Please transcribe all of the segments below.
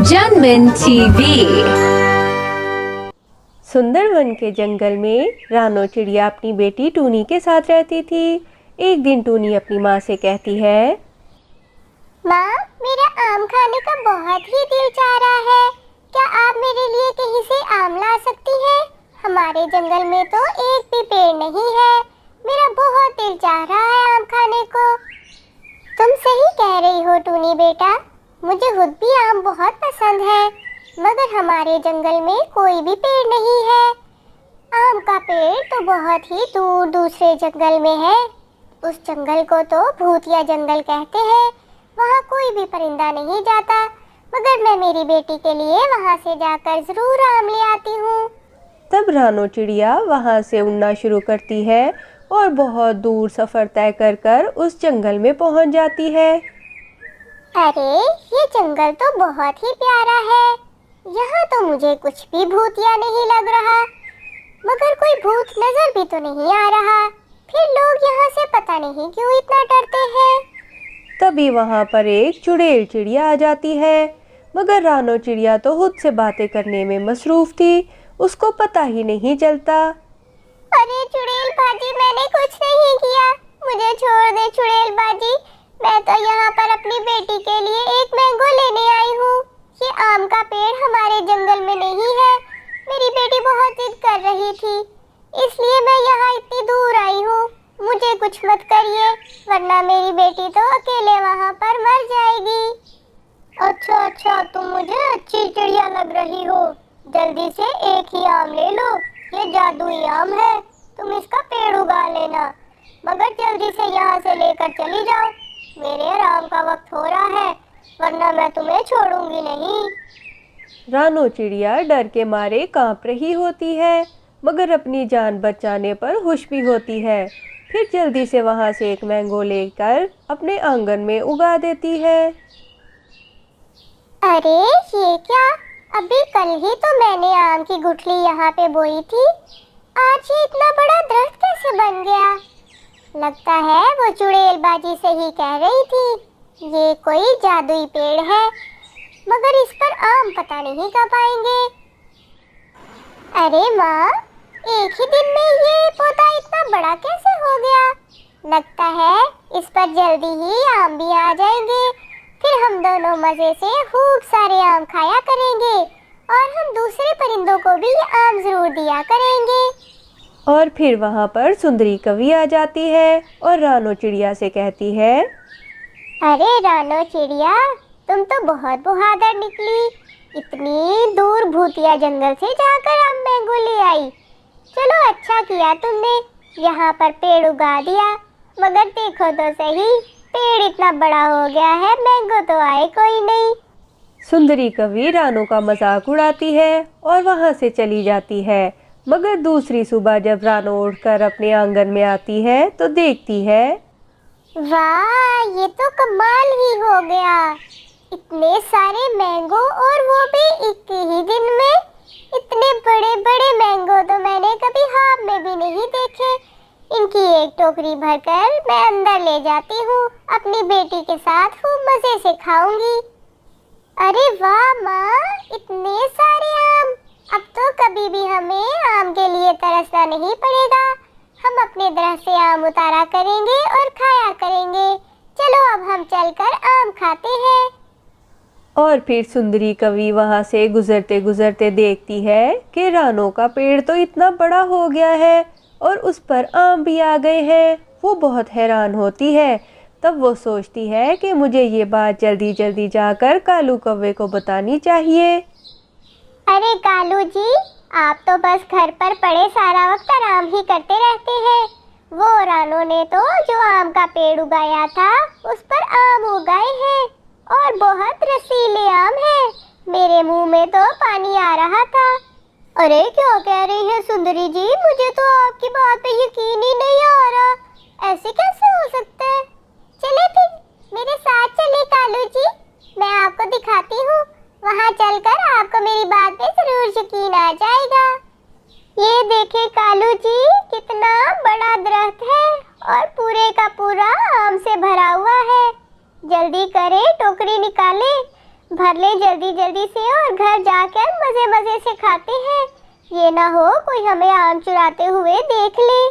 जनमन TV. Sundarban के जंगल में रानो चिड़िया अपनी बेटी टूनी के साथ रहती थी। एक दिन टूनी अपनी माँ से कहती है, माँ, मेरा आम खाने का बहुत ही दिल चाह रहा है। क्या आप मेरे लिए कहीं से आम ला सकती हैं? हमारे जंगल में तो एक भी पेड़ नहीं है। मेरा बहुत दिल चाह रहा है आम खाने को। तुम सही कह रही हो टूनी बेटा, मुझे खुद भी आम बहुत पसंद है, मगर हमारे जंगल में कोई भी पेड़ नहीं है। आम का पेड़ तो बहुत ही दूर दूसरे जंगल में है। उस जंगल को तो भूतिया जंगल कहते हैं। वहाँ कोई भी परिंदा नहीं जाता, मगर मैं मेरी बेटी के लिए वहाँ से जाकर जरूर आम ले आती हूँ। तब रानो चिड़िया वहाँ से उड़ना शुरू करती है और बहुत दूर सफ़र तय कर उस जंगल में पहुँच जाती है। अरे, ये जंगल तो बहुत ही प्यारा है। यहाँ तो मुझे कुछ भी भूतिया नहीं लग रहा, मगर कोई भूत नजर भी तो नहीं आ रहा। फिर लोग यहाँ से पता नहीं क्यों इतना डरते हैं। तभी वहाँ पर एक चुड़ैल चिड़िया आ जाती है, मगर रानो चिड़िया तो खुद से बातें करने में मसरूफ थी, उसको पता ही नहीं चलता। अरे चुड़ैल बाजी, मैंने कुछ नहीं किया, मुझे छोड़ दे चुड़ैल बाजी। मैं तो यहाँ पर अपनी बेटी के लिए एक मैंगो लेने आई हूँ। ये आम का पेड़ हमारे जंगल में नहीं है। मेरी बेटी बहुत जिद कर रही थी, इसलिए मैं यहाँ इतनी दूर आई हूँ। मुझे कुछ मत करिए, वरना मेरी बेटी तो अकेले वहाँ पर मर जाएगी। अच्छा, तुम मुझे अच्छी चिड़िया लग रही हो। जल्दी से एक ही आम ले लो, ये जादुई आम है। तुम इसका पेड़ उगा लेना, मगर जल्दी से यहाँ से लेकर चली जाओ। मेरे आराम का वक्त हो रहा है, वरना मैं तुम्हें छोड़ूंगी नहीं। रानो चिड़िया डर के मारे कांप रही होती है, मगर अपनी जान बचाने पर खुश भी होती है। फिर जल्दी से वहाँ से एक मैंगो लेकर अपने आंगन में उगा देती है। अरे ये क्या, अभी कल ही तो मैंने आम की गुठली यहाँ पे बोई थी, आज ये इतना बड़ा दरख्त कैसे बन गया? लगता है वो चुड़ैल बाजी से ही कह रही थी। ये कोई जादुई पेड़ है, मगर इस पर आम पता नहीं कब आएंगे। अरे माँ, एक ही दिन में ये पौधा इतना बड़ा कैसे हो गया? लगता है इस पर जल्दी ही आम भी आ जाएंगे। फिर हम दोनों मजे से खूब सारे आम खाया करेंगे और हम दूसरे परिंदों को भी आम जरूर दिया करेंगे। और फिर वहाँ पर सुंदरी कवि आ जाती है और रानो चिड़िया से कहती है, अरे रानो चिड़िया, तुम तो बहुत बहादुर निकली। इतनी दूर भूतिया जंगल से जाकर आम मैंगो ले आई। चलो अच्छा किया तुमने, यहाँ पर पेड़ उगा दिया। मगर देखो तो सही, पेड़ इतना बड़ा हो गया है, मैंगो तो आए कोई नहीं। सुंदरी कवि रानो का मजाक उड़ाती है और वहाँ से चली जाती है। मगर दूसरी सुबह जब रानो उठकर अपने आंगन में आती है तो देखती है, वाह, ये तो कमाल ही हो गया। इतने सारे मैंगो, और वो भी एक ही दिन में। इतने बड़े बड़े मैंगो तो मैंने कभी ख्वाब में भी नहीं देखे। इनकी एक टोकरी भरकर मैं अंदर ले जाती हूँ, अपनी बेटी के साथ खूब मजे से खाऊंगी। अरे वाह माँ, इतने सारे आम! अब तो कभी भी हमें आम के लिए तरसना नहीं पड़ेगा। हम अपने दरख्त से आम उतारा करेंगे और खाया करेंगे। चलो अब हम चलकर आम खाते हैं। और फिर सुंदरी कवि वहाँ से गुजरते गुजरते देखती है कि रानो का पेड़ तो इतना बड़ा हो गया है और उस पर आम भी आ गए हैं। वो बहुत हैरान होती है। तब वो सोचती है कि मुझे ये बात जल्दी जल्दी जाकर कालू कौवे को बतानी चाहिए। अरे कालू जी, आप तो बस घर पर पड़े सारा वक्त आराम ही करते रहते हैं। वो रानो ने तो जो आम का पेड़ उगाया था, उस पर आम उगाए हैं और बहुत रसीले आम हैं। मेरे मुंह में तो पानी आ रहा था। अरे क्या कह रही हैं सुंदरी जी, मुझे तो आपकी बात पे यकीन ही नहीं आ रहा। ऐसे कैसे हो सकता है? चले फिर मेरे साथ चले कालू जी, मैं आपको दिखाती हूँ। वहाँ चलकर आपको मेरी बात पे जरूर यकीन आ जाएगा। ये देखे कालू जी, कितना बड़ा दरख्त है और पूरे का पूरा आम से भरा हुआ है। जल्दी करें, टोकरी निकालें। भर ले जल्दी जल्दी से और घर जाकर मजे मजे से खाते हैं। ये ना हो कोई हमें आम चुराते हुए देख ले।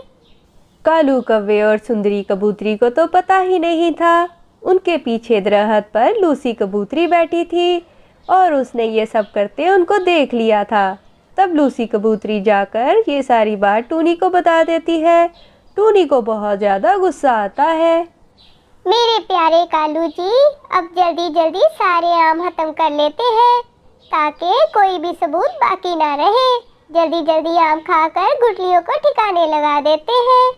कालू कौवे और सुंदरी कबूतरी को तो पता ही नहीं था। उनके पीछे दरख्त पर लूसी कबूतरी बैठी थी और उसने ये सब करते उनको देख लिया था। तब लूसी कबूतरी जाकर ये सारी बात टूनी को बता देती है। टूनी को बहुत ज़्यादा गुस्सा आता है। मेरे प्यारे कालू जी, अब जल्दी जल्दी सारे आम खत्म कर लेते हैं ताकि कोई भी सबूत बाकी ना रहे। जल्दी जल्दी आम खाकर गुठलियों को ठिकाने लगा देते हैं।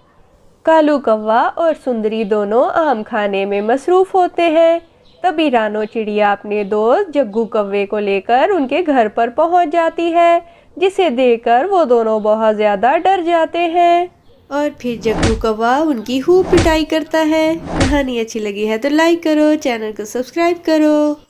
कालू कौवा और सुंदरी दोनों आम खाने में मसरूफ होते हैं। तभी रानो चिड़िया अपने दोस्त जग्गू कौवे को लेकर उनके घर पर पहुंच जाती है, जिसे देखकर वो दोनों बहुत ज़्यादा डर जाते हैं। और फिर जग्गू कौवा उनकी खूब पिटाई करता है। कहानी अच्छी लगी है तो लाइक करो, चैनल को सब्सक्राइब करो।